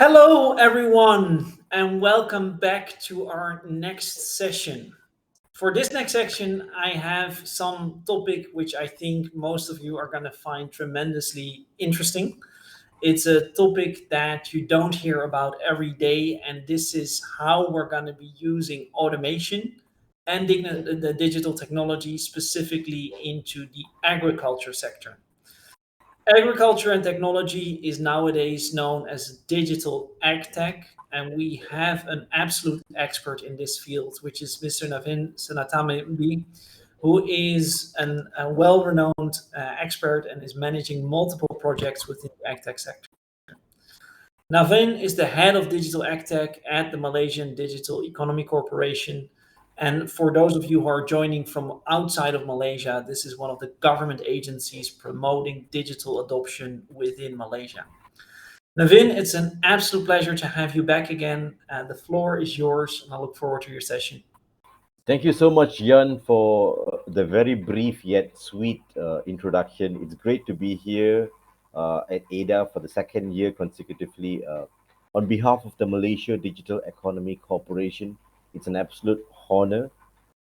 Hello, everyone, and welcome back to our next session. For this next section, I have some topic which I think most of you are going to find tremendously interesting. It's a topic that you don't hear about every day, and this is how we're going to be using automation and the digital technology specifically into the agriculture sector. Agriculture and technology is nowadays known as digital AgTech, and we have an absolute expert in this field, which is Mr. Navin Sinnathamby, who is a well-renowned expert and is managing multiple projects within the AgTech sector. Navin is the head of digital AgTech at the Malaysian Digital Economy Corporation. And for those of you who are joining from outside of Malaysia, this is one of the government agencies promoting digital adoption within Malaysia. Navin, it's an absolute pleasure to have you back again. The floor is yours, and I look forward to your session. Thank you so much, Jan, for the very brief yet sweet introduction. It's great to be here at ADA for the second year consecutively. On behalf of the Malaysia Digital Economy Corporation, it's an absolute honor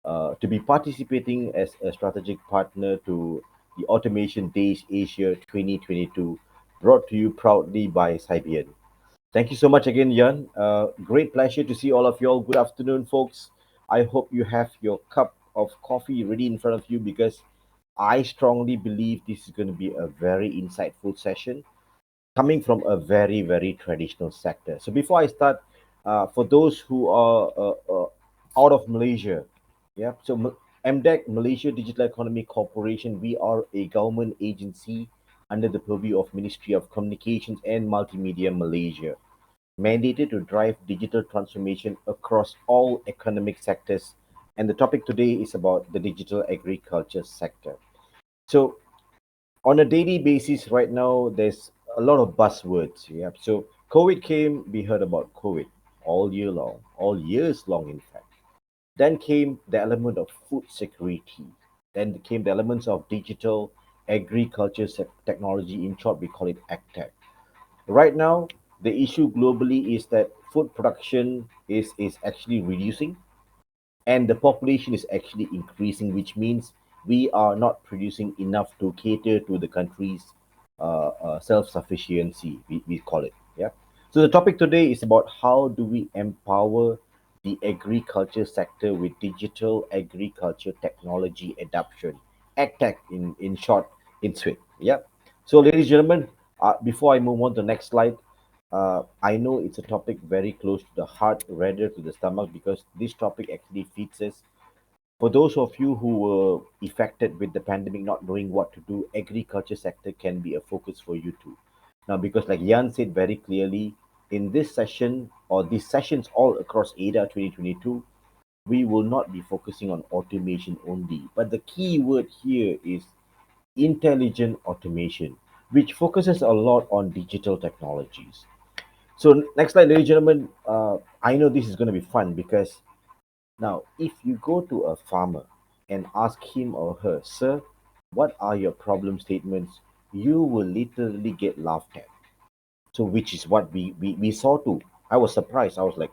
to be participating as a strategic partner to the Automation Days Asia 2022, brought to you proudly by Cybian. Thank you so much again, Jan. Great pleasure to see all of you all. Good afternoon, folks. I hope you have your cup of coffee ready in front of you because I strongly believe this is going to be a very insightful session coming from a very, very traditional sector. So before I start, for those who are out of Malaysia, yeah, so MDEC, Malaysia Digital Economy Corporation, we are a government agency under the purview of Ministry of Communications and Multimedia Malaysia, mandated to drive digital transformation across all economic sectors. And the topic today is about the digital agriculture sector. So, on a daily basis, right now, there's a lot of buzzwords. Yeah. So, COVID came, we heard about COVID all year long, all years long, in fact. Then came the element of food security. Then came the elements of digital agriculture technology. In short, we call it AgTech. Right now, the issue globally is that food production is actually reducing and the population is actually increasing, which means we are not producing enough to cater to the country's self-sufficiency, we call it. Yeah. So the topic today is about how do we empower the agriculture sector with digital agriculture technology adoption, AgTech in short, in sweet. Yeah. So ladies and gentlemen, before I move on to the next slide, I know it's a topic very close to the heart, rather to the stomach, because this topic actually feeds us. For those of you who were affected with the pandemic, not knowing what to do, agriculture sector can be a focus for you too. Now, because like Jan said very clearly, in this session or these sessions all across ADA 2022, we will not be focusing on automation only. But the key word here is intelligent automation, which focuses a lot on digital technologies. So next slide, ladies and gentlemen. I know this is going to be fun because now, if you go to a farmer and ask him or her, sir, what are your problem statements? You will literally get laughed at. So, which is what we saw too. I was surprised. I was like,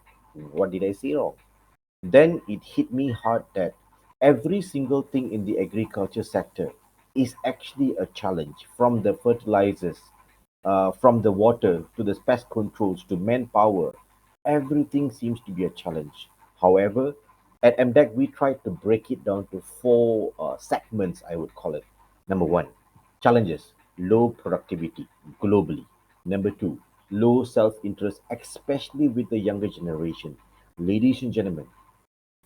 what did I say wrong? Then it hit me hard that every single thing in the agriculture sector is actually a challenge, from the fertilizers, from the water to the pest controls to manpower. Everything seems to be a challenge. However, at MDEC, we tried to break it down to four segments, I would call it. Number one, challenges, low productivity globally. Number two, low self interest, especially with the younger generation. Ladies and gentlemen,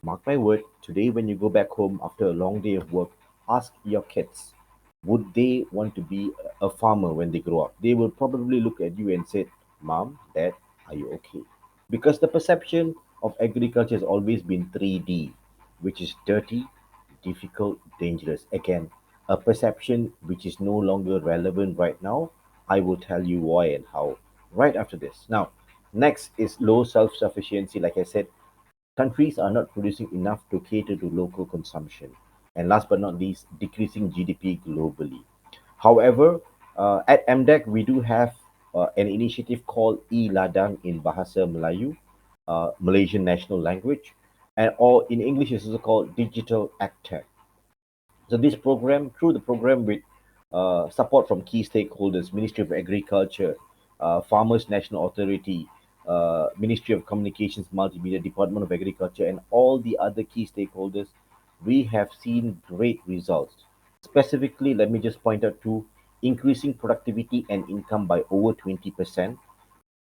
mark my word, today when you go back home after a long day of work, ask your kids, would they want to be a farmer when they grow up? They will probably look at you and say, Mom, Dad, are you okay? Because the perception of agriculture has always been 3D, which is dirty, difficult, dangerous. Again, a perception which is no longer relevant right now. I will tell you why and how right after this. Now, next is low self sufficiency. Like I said, countries are not producing enough to cater to local consumption. And last but not least, decreasing GDP globally. However, at MDEC, we do have an initiative called eLadang in Bahasa Melayu, Malaysian national language, and or in English it's also called Digital AgTech. So this program, through the program with support from key stakeholders, Ministry of Agriculture, Farmers National Authority, Ministry of Communications, Multimedia, Department of Agriculture, and all the other key stakeholders, we have seen great results. Specifically, let me just point out to increasing productivity and income by over 20%.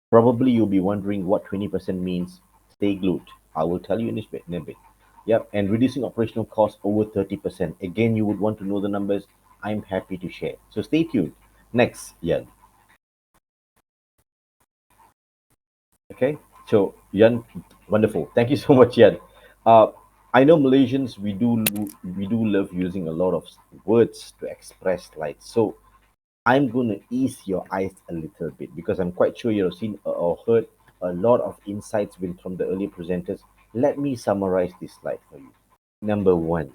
Probably you'll be wondering what 20% means. Stay glued. I will tell you in a bit. Yep, and reducing operational costs over 30%. Again, you would want to know the numbers. I'm happy to share. So stay tuned. Next, Yan. Okay, so Yan, wonderful. Thank you so much, Yan. Uh, I know Malaysians, we do love using a lot of words to express like so. I'm going to ease your eyes a little bit because I'm quite sure you've seen or heard a lot of insights from the earlier presenters. Let me summarize this slide for you. Number one,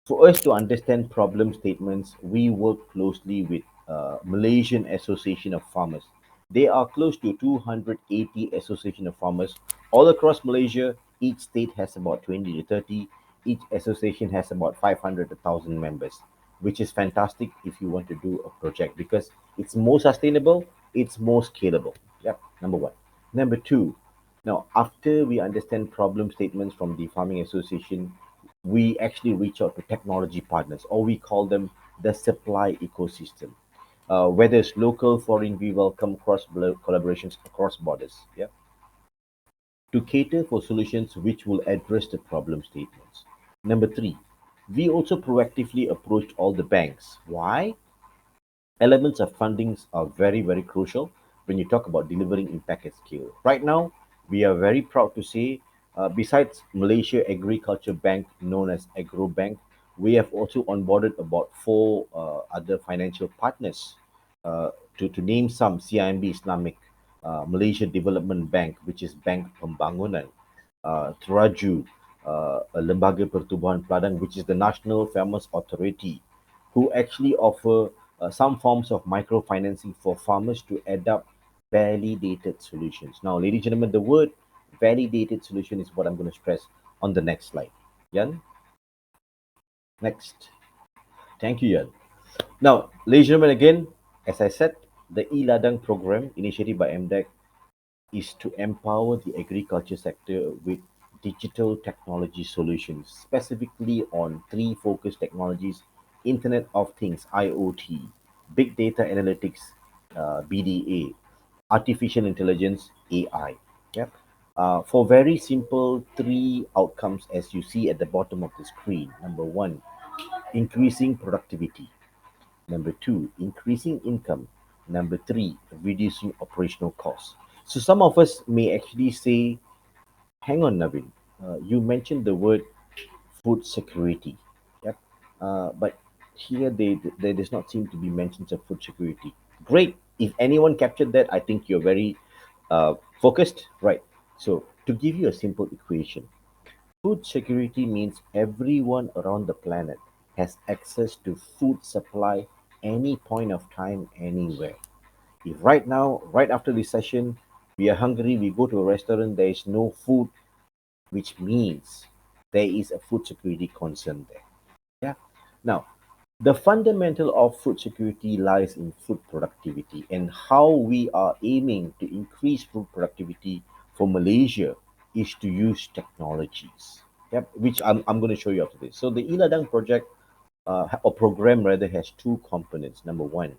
for us to understand problem statements, we work closely with Malaysian Association of Farmers. They are close to 280 Association of Farmers all across Malaysia. Each state has about 20 to 30. Each association has about 500 to 1,000 members, which is fantastic if you want to do a project because it's more sustainable, it's more scalable. Yep, number one. Number two, now after we understand problem statements from the Farming Association, we actually reach out to technology partners, or we call them the supply ecosystem. Whether it's local, foreign, we welcome collaborations across borders. Yeah, to cater for solutions which will address the problem statements. Number three, we also proactively approached all the banks. Why? Elements of fundings are very, very crucial when you talk about delivering impact at scale. Right now, we are very proud to say, besides Malaysia Agriculture Bank, known as Agro Bank, we have also onboarded about four other financial partners. To name some, CIMB Islamic, Malaysia Development Bank, which is Bank Pembangunan, Teraju, Lembaga Pertubuhan Peladang, which is the National Farmers Authority, who actually offer some forms of microfinancing for farmers to adopt validated solutions. Now, ladies and gentlemen, the word validated solution is what I'm going to stress on the next slide. Yan, next. Thank you, Yan. Now, ladies and gentlemen, again, as I said, the eLadang program initiated by MDEC is to empower the agriculture sector with digital technology solutions, specifically on three focus technologies: Internet of Things, IoT, Big Data Analytics, BDA, Artificial Intelligence, AI. Yep. For very simple three outcomes, as you see at the bottom of the screen. Number one, increasing productivity. Number two, increasing income. Number three, reducing operational costs. So some of us may actually say, hang on, Navin, you mentioned the word food security. Yep. But here there does not seem to be mentions of food security. Great. If anyone captured that, I think you're very focused. Right. So to give you a simple equation, food security means everyone around the planet has access to food supply any point of time, anywhere. If right now, right after this session, we are hungry, we go to a restaurant, there is no food, which means there is a food security concern there. Yeah. Now, the fundamental of food security lies in food productivity, and how we are aiming to increase food productivity for Malaysia is to use technologies. Yep, which I'm going to show you after this. So the eLadang project or program rather has two components. Number one,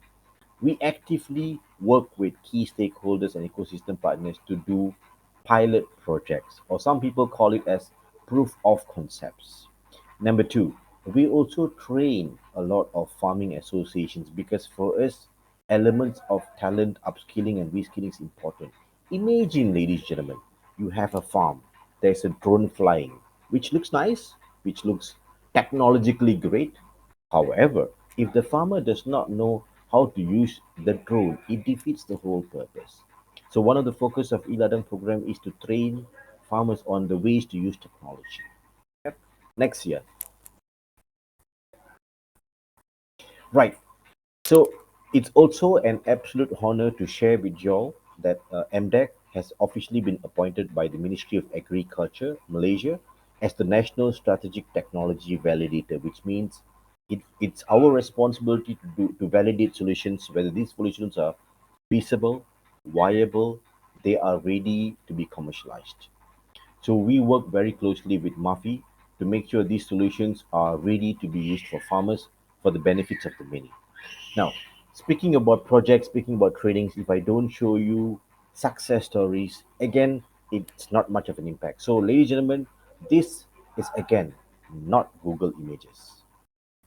we actively work with key stakeholders and ecosystem partners to do pilot projects, or some people call it as proof of concepts. Number two, we also train a lot of farming associations because for us, elements of talent, upskilling, and reskilling is important. Imagine, ladies and gentlemen, you have a farm, there's a drone flying, which looks nice, which looks technologically great. However, if the farmer does not know how to use the drone, it defeats the whole purpose. So one of the focus of eLadang program is to train farmers on the ways to use technology. Yep. Next year. Right. So It's also an absolute honor to share with you all that MDEC has officially been appointed by the Ministry of Agriculture, Malaysia, as the National Strategic Technology Validator, which means it's our responsibility to validate solutions, whether these solutions are feasible, viable, they are ready to be commercialized. So we work very closely with MAFI to make sure these solutions are ready to be used for farmers for the benefits of the many. Now, speaking about projects, speaking about trainings, if I don't show you success stories, again, it's not much of an impact. So, ladies and gentlemen, this is again not Google Images.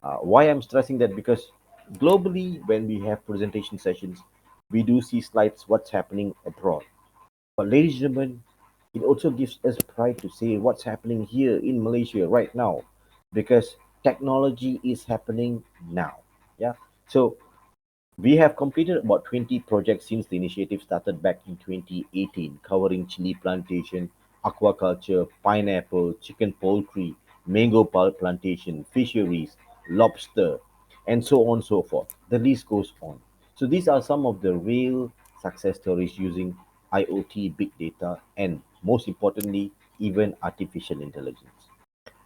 Why I'm stressing that? Because globally, when we have presentation sessions, we do see slides what's happening abroad. But, ladies and gentlemen, it also gives us pride to say what's happening here in Malaysia right now, because technology is happening now. Yeah. So we have completed about 20 projects since the initiative started back in 2018, covering chili plantation, aquaculture, pineapple, chicken poultry, mango plantation, fisheries, lobster, and so on and so forth. The list goes on. So these are some of the real success stories using IoT, big data, and most importantly, even artificial intelligence.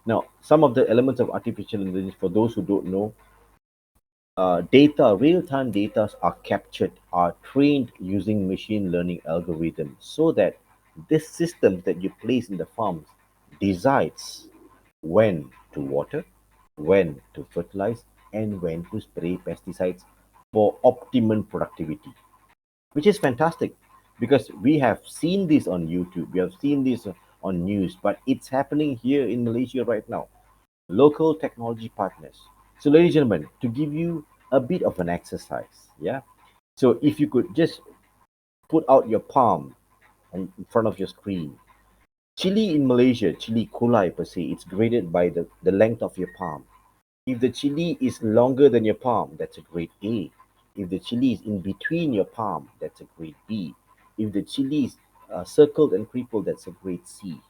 Now, some of the elements of artificial intelligence, for those who don't know, real-time data are captured, are trained using machine learning algorithms so that this system that you place in the farms decides when to water, when to fertilize, and when to spray pesticides for optimum productivity, which is fantastic because we have seen this on YouTube, we have seen this on news, but it's happening here in Malaysia right now. Local technology partners. So, ladies and gentlemen, to give you a bit of an exercise, yeah. So, if you could just put out your palm in front of your screen, chili in Malaysia, chili kulai per se, it's graded by the length of your palm. If the chili is longer than your palm, that's a grade A. If the chili is in between your palm, that's a grade B. If the chili is circled and crippled, that's a grade C.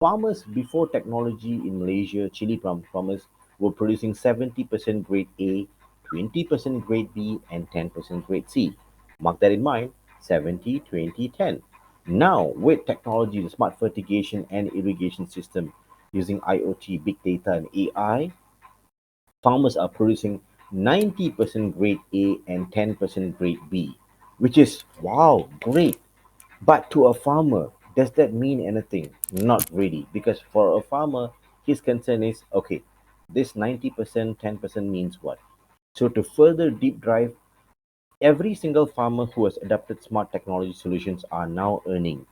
Farmers before technology in Malaysia, chili farmers were producing 70% grade A, 20% grade B, and 10% grade C. Mark that in mind, 70, 20, 10. Now, with technology, the smart fertigation and irrigation system using IoT, big data, and AI, farmers are producing 90% grade A and 10% grade B, which is wow, great. But to a farmer, does that mean anything? Not really, because for a farmer, his concern is okay, this 90%, 10% means what? So, to further deep dive, every single farmer who has adopted smart technology solutions are now earning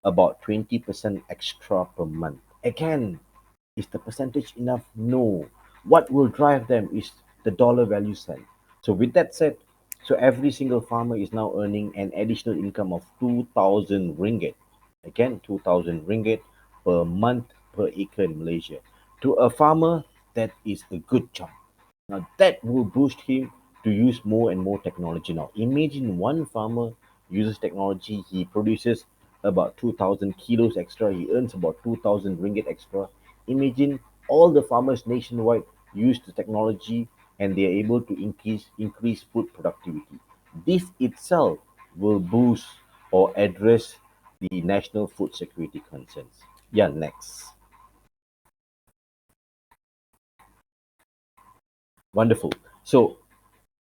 about 20% extra per month. Again, is the percentage enough? No. What will drive them is the dollar value sent. So with that said, so every single farmer is now earning an additional income of 2,000 ringgit. Again, 2,000 ringgit per month per acre in Malaysia. To a farmer, that is a good job. Now that will boost him to use more and more technology. Now imagine one farmer uses technology, he produces about 2,000 kilos extra, he earns about 2,000 ringgit extra. Imagine all the farmers nationwide use the technology and they are able to increase food productivity. This itself will boost or address the national food security concerns. Yeah, next. Wonderful. So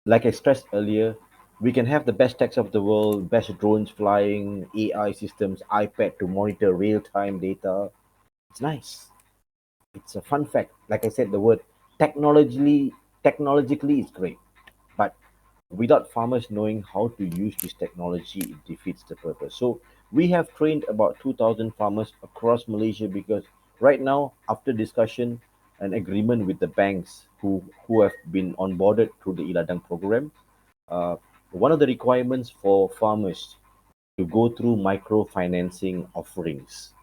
like I stressed earlier, we can have the best techs of the world, best drones flying, AI systems, iPad to monitor real time data. It's nice. It's a fun fact. Like I said, the word technologically is great. But without farmers knowing how to use this technology, it defeats the purpose. So we have trained about 2,000 farmers across Malaysia because right now, after discussion and agreement with the banks who have been onboarded through the eLadang program, uh, one of the requirements for farmers to go through microfinancing offerings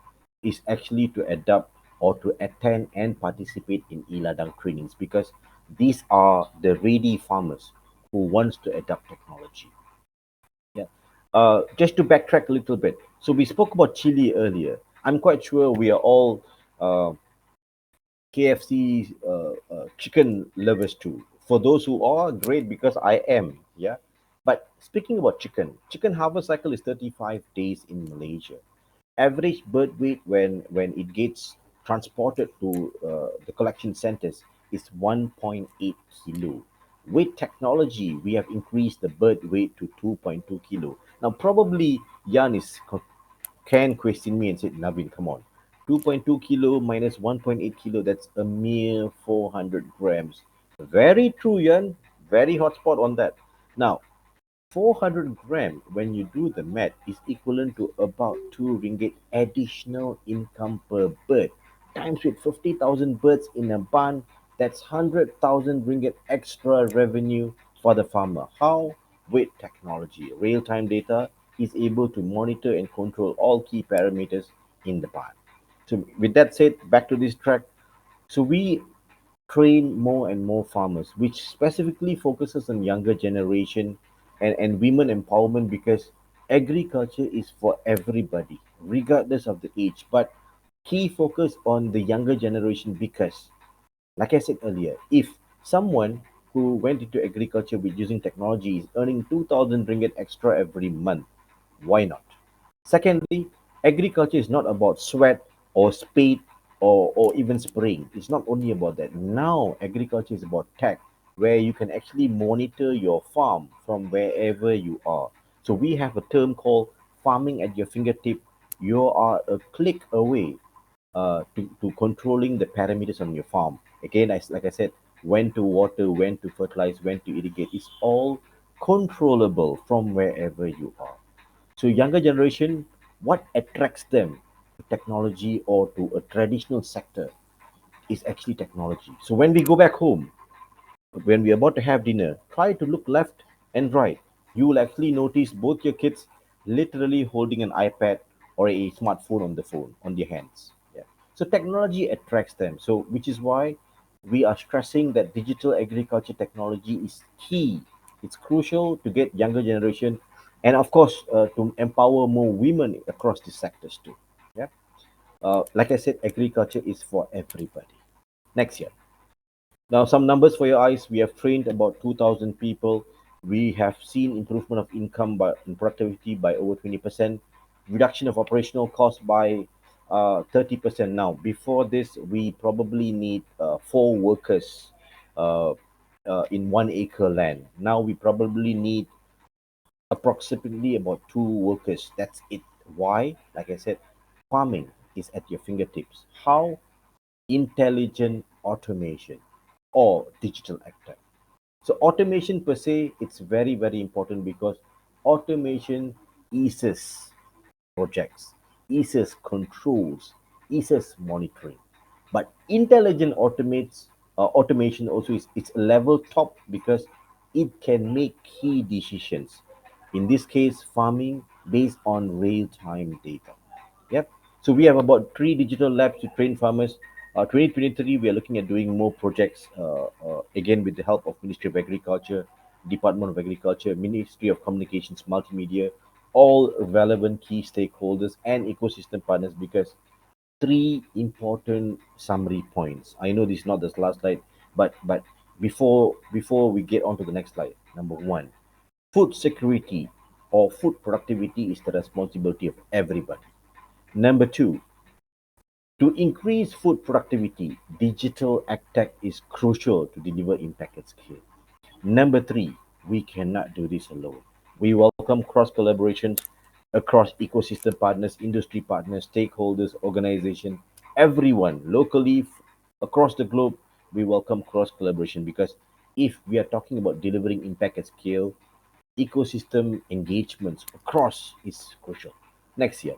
is actually to adopt or to attend and participate in eLadang trainings because these are the ready farmers who wants to adopt technology. Yeah. Just to backtrack a little bit. So we spoke about chili earlier. I'm quite sure we are all uh, KFC chicken lovers too. For those who are great, because I am. Yeah. But speaking about chicken harvest cycle is 35 days in Malaysia. Average bird weight when it gets transported to the collection centers is 1.8 kilo. With technology, we have increased the bird weight to 2.2 kilo. Now, probably Jan can question me and say, Navin, come on. 2.2 kilo minus 1.8 kilo, that's a mere 400 grams. Very true, Jan. Very hot spot on that. Now, 400 gram, when you do the math, is equivalent to about 2 ringgit additional income per bird. Times with 50,000 birds in a barn, that's 100,000 ringgit extra revenue for the farmer. How? With technology. Real time data is able to monitor and control all key parameters in the barn. So, with that said, back to this track. So, we train more and more farmers, which specifically focuses on younger generation and women empowerment because agriculture is for everybody, regardless of the age. But key focus on the younger generation because, like I said earlier, if someone who went into agriculture with using technology is earning 2,000 ringgit extra every month, why not? Secondly, agriculture is not about sweat or spade or even spraying. It's not only about that. Now, agriculture is about tech, where you can actually monitor your farm from wherever you are. So, we have a term called farming at your fingertip. You are a click away to controlling the parameters on your farm. Again, like I said, when to water, when to fertilize, when to irrigate, it's all controllable from wherever you are. So younger generation, what attracts them to technology or to a traditional sector is actually technology. So when we go back home, when we're about to have dinner, try to look left and right. You will actually notice both your kids literally holding an iPad or a smartphone on the phone on their hands. Yeah. So technology attracts them. So which is why we are stressing that digital agriculture technology is key. It's crucial to get younger generation, and of course to empower more women across the sectors too. Yeah. Like I said, agriculture is for everybody. Next year. Now, some numbers for your eyes. We have trained about 2,000 people. We have seen improvement of income and productivity by over 20%, reduction of operational costs by 30%. Now, before this, we probably need 4 workers uh, in 1 acre land. Now, we probably need approximately about 2 workers. That's it. Why? Like I said, farming is at your fingertips. How? Intelligent automation or digital AgTech. So automation per se, it's very, very important because automation eases projects, eases controls, eases monitoring. But intelligent automation also is it's a level top because it can make key decisions. In this case, farming based on real-time data. Yep. So we have about 3 digital labs to train farmers. 2023, we are looking at doing more projects again with the help of Ministry of Agriculture, Department of Agriculture, Ministry of Communications, Multimedia, all relevant key stakeholders and ecosystem partners because 3 important summary points. I know this is not the last slide, but before we get on to the next slide, number one, food security or food productivity is the responsibility of everybody. Number two, to increase food productivity, digital AgTech is crucial to deliver impact at scale. Number three, we cannot do this alone. We welcome cross collaborations across ecosystem partners, industry partners, stakeholders, organizations, everyone locally across the globe. We welcome cross collaboration because if we are talking about delivering impact at scale, ecosystem engagements across is crucial. Next year.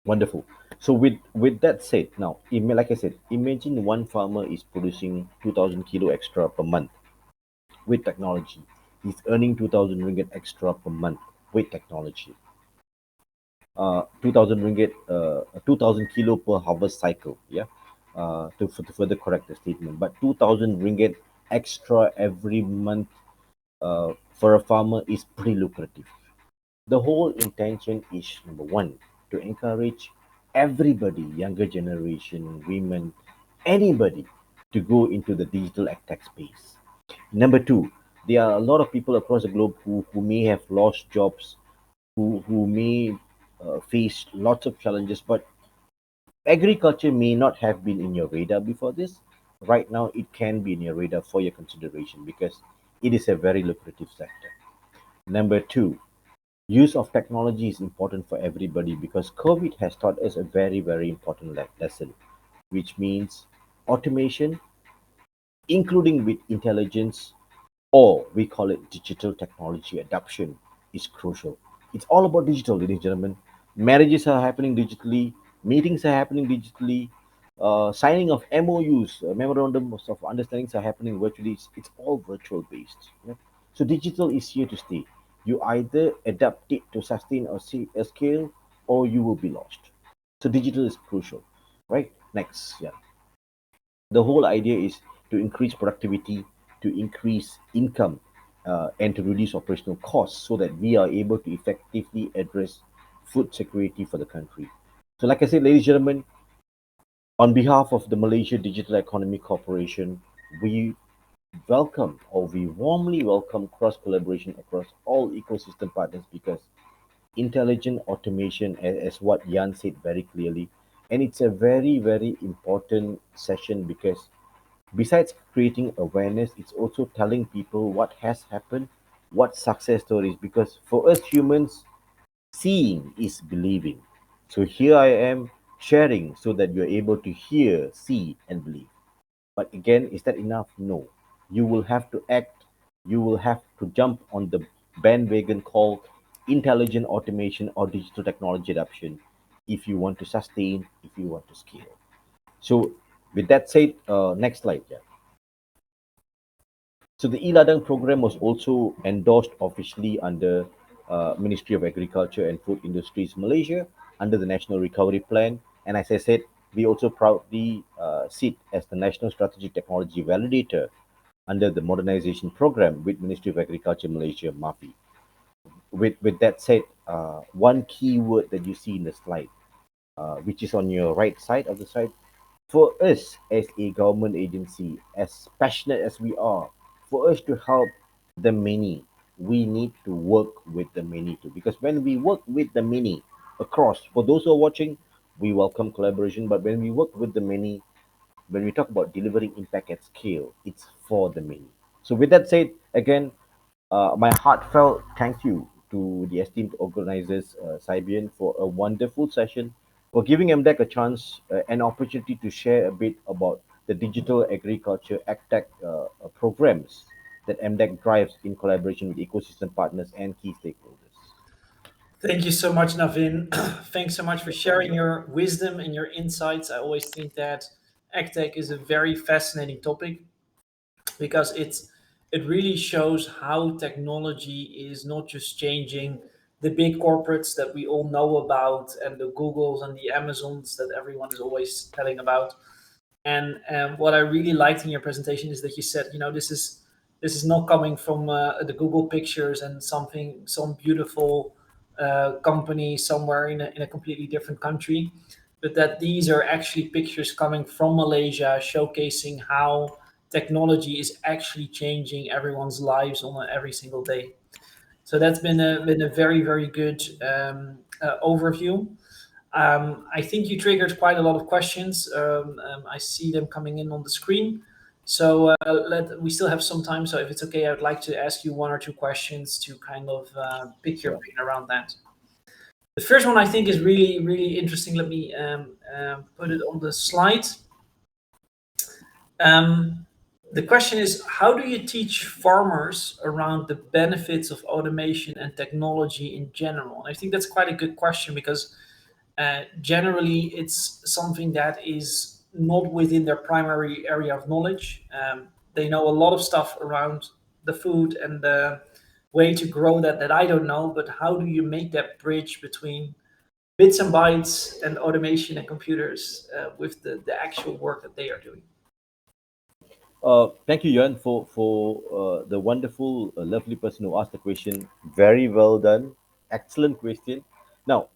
Wonderful. So with that said, now like I said, imagine one farmer is producing 2,000 kilo extra per month with technology. He's earning 2,000 ringgit extra per month with technology. 2,000 ringgit, 2,000 kilo per harvest cycle. Yeah, to further correct the statement, but 2,000 ringgit extra every month for a farmer is pretty lucrative. The whole intention is number one, to encourage everybody, younger generation, women, anybody to go into the digital tech space. Number two, there are a lot of people across the globe who may have lost jobs, who may face lots of challenges, but agriculture may not have been in your radar before this. Right now, it can be in your radar for your consideration because it is a very lucrative sector. Number two, use of technology is important for everybody because COVID has taught us a very, very important lesson, which means automation, including with intelligence, or we call it digital technology adoption, is crucial. It's all about digital, ladies and gentlemen. Marriages are happening digitally, meetings are happening digitally, signing of MOUs, memorandums of understandings are happening virtually. It's all virtual based. Yeah? So digital is here to stay. You either adapt it to sustain or see a scale, or you will be lost. So digital is crucial, right? Next, yeah. The whole idea is to increase productivity, to increase income, and to reduce operational costs so that we are able to effectively address food security for the country. So, like I said, ladies and gentlemen, on behalf of the Malaysia Digital Economy Corporation, we welcome or we warmly welcome cross collaboration across all ecosystem partners because intelligent automation, as what Jan said very clearly, and it's a very, very important session because besides creating awareness, it's also telling people what has happened, what success stories. Because for us humans, seeing is believing. So here I am sharing so that you're able to hear, see, and believe. But again, is that enough? No. You will have to act, you will have to jump on the bandwagon called intelligent automation or digital technology adoption if you want to sustain, if you want to scale. So, with that said, next slide. Yeah. So the eLadang program was also endorsed officially under Ministry of Agriculture and Food Industries Malaysia under the National Recovery Plan. And as I said, we also proudly sit as the National Strategic Technology Validator under the Modernization Program with Ministry of Agriculture Malaysia, MAFI. With that said, one key word that you see in the slide, which is on your right side of the slide, for us as a government agency, as passionate as we are, for us to help the many, we need to work with the many too. Because when we work with the many across, for those who are watching, we welcome collaboration. But when we work with the many, when we talk about delivering impact at scale, it's for the many. So, with that said, again, my heartfelt thank you to the esteemed organizers, Sibian, for a wonderful session, for giving MDEC a chance, an opportunity to share a bit about the digital agriculture AgTech programs that MDEC drives in collaboration with ecosystem partners and key stakeholders. Thank you so much, Navin. Thanks so much for sharing your wisdom and your insights. I always think that AgTech is a very fascinating topic because it really shows how technology is not just changing the big corporates that we all know about and the Googles and the Amazons that everyone is always telling about. And what I really liked in your presentation is that you said, this is not coming from the Google pictures and some beautiful company somewhere in a completely different country, but that these are actually pictures coming from Malaysia, showcasing how technology is actually changing everyone's lives on every single day. So that's been a very very good overview. I think you triggered quite a lot of questions. I see them coming in on the screen. So we still have some time. So if it's okay, I would like to ask you one or two questions to kind of pick your Sure. brain around that. The first one I think is really, really interesting. Let me put it on the slide. Um, the question is, how do you teach farmers around the benefits of automation and technology in general? And I think that's quite a good question because generally it's something that is not within their primary area of knowledge. They know a lot of stuff around the food and the way to grow that I don't know, but how do you make that bridge between bits and bytes and automation and computers with the actual work that they are doing? Thank you, Yuan, for the wonderful, lovely person who asked the question. Very well done. Excellent question. Now,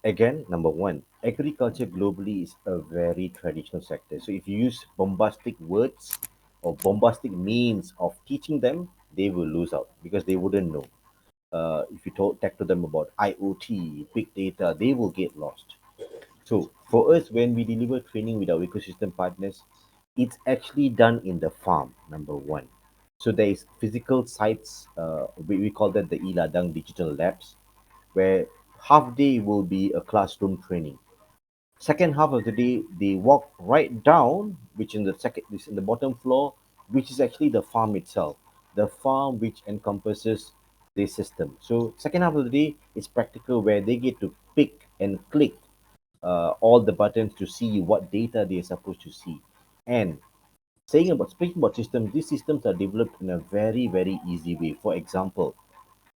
again, number one, agriculture globally is a very traditional sector. So if you use bombastic words, or bombastic means of teaching them, they will lose out because they wouldn't know. If you talk to them about IoT, big data, they will get lost. So for us, when we deliver training with our ecosystem partners, it's actually done in the farm, number one. So there is physical sites, we call that the eLadang digital labs, where half day will be a classroom training. Second half of the day, they walk right down, which in the second is in the bottom floor, which is actually the farm itself, the farm which encompasses the system. So second half of the day is practical, where they get to pick and click all the buttons to see what data they are supposed to see. And speaking about systems, these systems are developed in a very easy way. For example,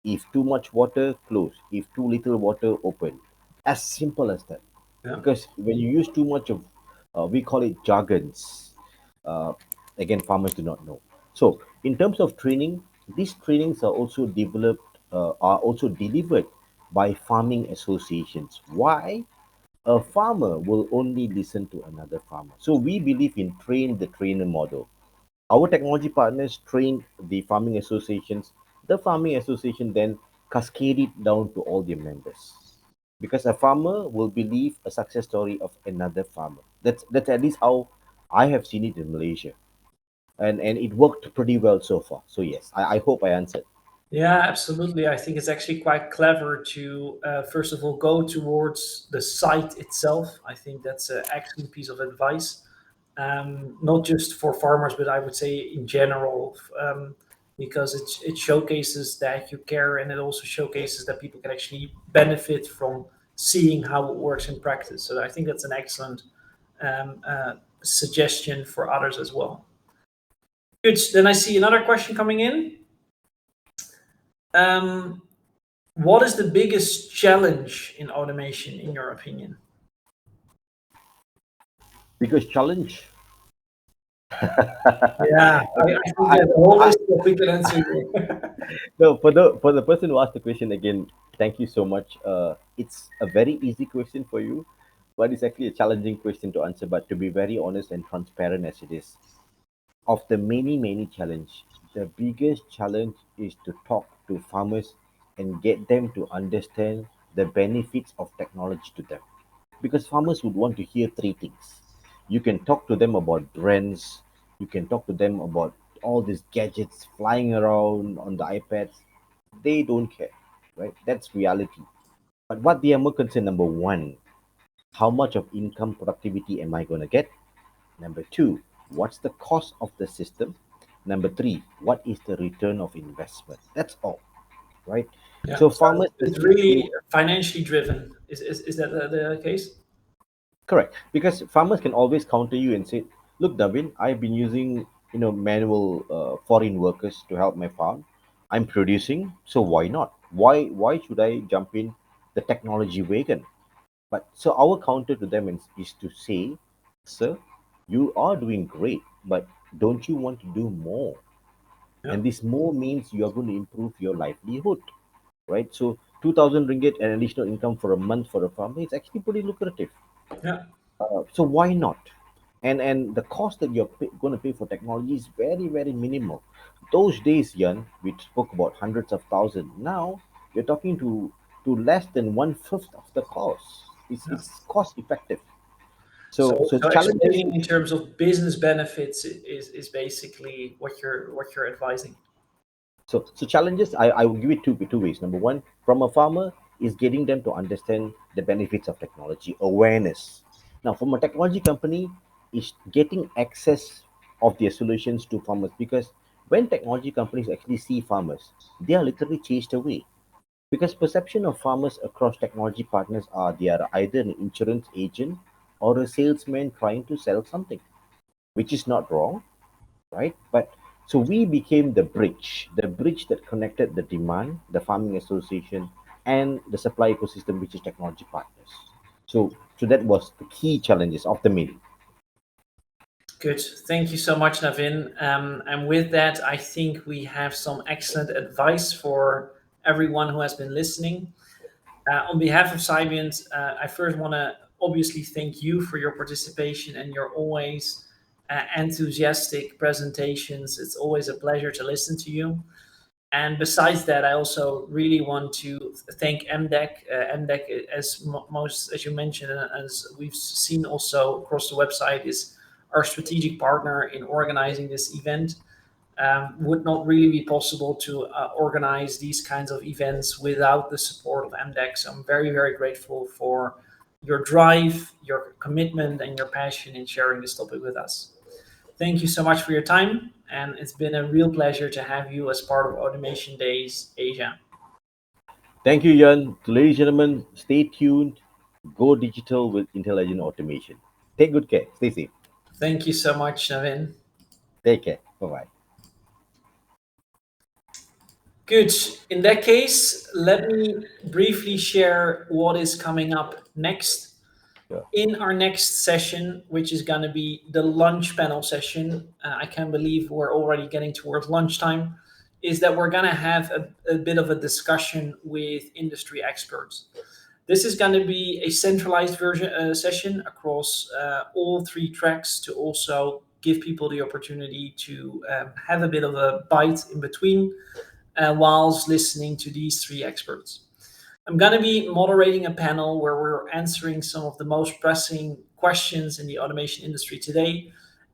if too much water, close. If too little water, open. As simple as that. Yeah. Because when you use too much of, we call it jargons. Uh, Again, farmers do not know. So, in terms of training, these trainings are also delivered by farming associations. Why? A farmer will only listen to another farmer. So we believe in train the trainer model. Our technology partners train the farming associations. The farming association then cascade it down to all their members. Because a farmer will believe a success story of another farmer. That's at least how I have seen it in Malaysia. And it worked pretty well so far. So yes, I hope I answered. Yeah, absolutely. I think it's actually quite clever to, first of all, go towards the site itself. I think that's an excellent piece of advice, not just for farmers, but I would say in general, because it showcases that you care, and it also showcases that people can actually benefit from seeing how it works in practice. So I think that's an excellent suggestion for others as well. Good. Then I see another question coming in. Um, What is the biggest challenge in automation, in your opinion? Because challenge. Yeah, I think I, there's a whole I, list that we can answer here. No, for the person who asked the question again, thank you so much. It's a very easy question for you, but it's actually a challenging question to answer. But to be very honest and transparent as it is, of the many challenge, the biggest challenge is to talk to farmers and get them to understand the benefits of technology to them, because farmers would want to hear three things. You can talk to them about brands, you can talk to them about all these gadgets flying around on the iPads. They don't care, right? That's reality. But what they are more concerned, number one, how much of income productivity am I going to get? Number two, what's the cost of the system? Number three, what is the return of investment? That's all, right? Yeah, So so farmers it's basically. really financially driven. Is that the case? Correct, because farmers can always counter you and say, "Look, Navin, I've been using manual foreign workers to help my farm. I'm producing, so why not? Why should I jump in the technology wagon?" But so our counter to them is to say, "Sir, you are doing great, but don't you want to do more? Yeah, And this more means you are going to improve your livelihood, right? So 2,000 ringgit and additional income for a month for a farmer is actually pretty lucrative. yeah, So why not? And the cost that you're going to pay for technology is very minimal. Those days, Jan, we spoke about hundreds of thousands. Now you're talking to less than one fifth of the cost. yeah. It's cost effective. So So challenges. explaining in terms of business benefits is basically what you're advising. So challenges, I will give it two ways. Number one, from a farmer, is getting them to understand the benefits of technology, awareness. Now, from a technology company, is getting access of their solutions to farmers, because when technology companies actually see farmers, they are literally chased away. Because perception of farmers across technology partners are they are either an insurance agent or a salesman trying to sell something, which is not wrong, right? But so we became the bridge that connected the demand, the farming association, and the supply ecosystem, which is technology partners. So that was the key challenges of the meeting. Good. Thank you so much, Navin. And with that, I think we have some excellent advice for everyone who has been listening. On behalf of Sybient, I first want to obviously thank you for your participation and your always enthusiastic presentations. It's always a pleasure to listen to you. And besides that, I also really want to thank MDEC. MDEC, as you mentioned, and as we've seen also across the website, is our strategic partner in organizing this event. Would not really be possible to organize these kinds of events without the support of MDEC. So I'm very, very grateful for your drive, your commitment, and your passion in sharing this topic with us. Thank you so much for your time, and it's been a real pleasure to have you as part of Automation Days Asia. Thank you, Jan. Ladies and gentlemen, stay tuned. Go digital with intelligent automation. Take good care. Stay safe. Thank you so much, Navin. Take care. Bye bye. Good. In that case, let me briefly share what is coming up next. Sure. In our next session, which is going to be the lunch panel session, I can't believe we're already getting towards lunchtime, is that we're going to have a bit of a discussion with industry experts. This is going to be a centralized session across all three tracks to also give people the opportunity to have a bit of a bite in between whilst listening to these three experts. I'm going to be moderating a panel where we're answering some of the most pressing questions in the automation industry today.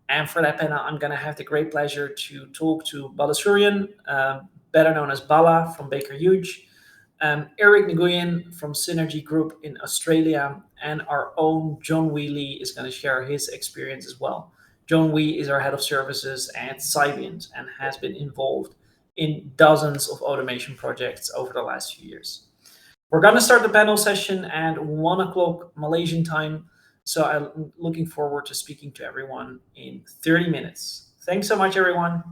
And for that panel, I'm going to have the great pleasure to talk to Balasurian, better known as Bala from Baker Hughes, Eric Nguyen from Synergy Group in Australia, and our own John Wheely is going to share his experience as well. John Wee is our head of services at Cybient and has been involved in dozens of automation projects over the last few years. We're going to start the panel session at 1 o'clock Malaysian time. So I'm looking forward to speaking to everyone in 30 minutes. Thanks so much, everyone.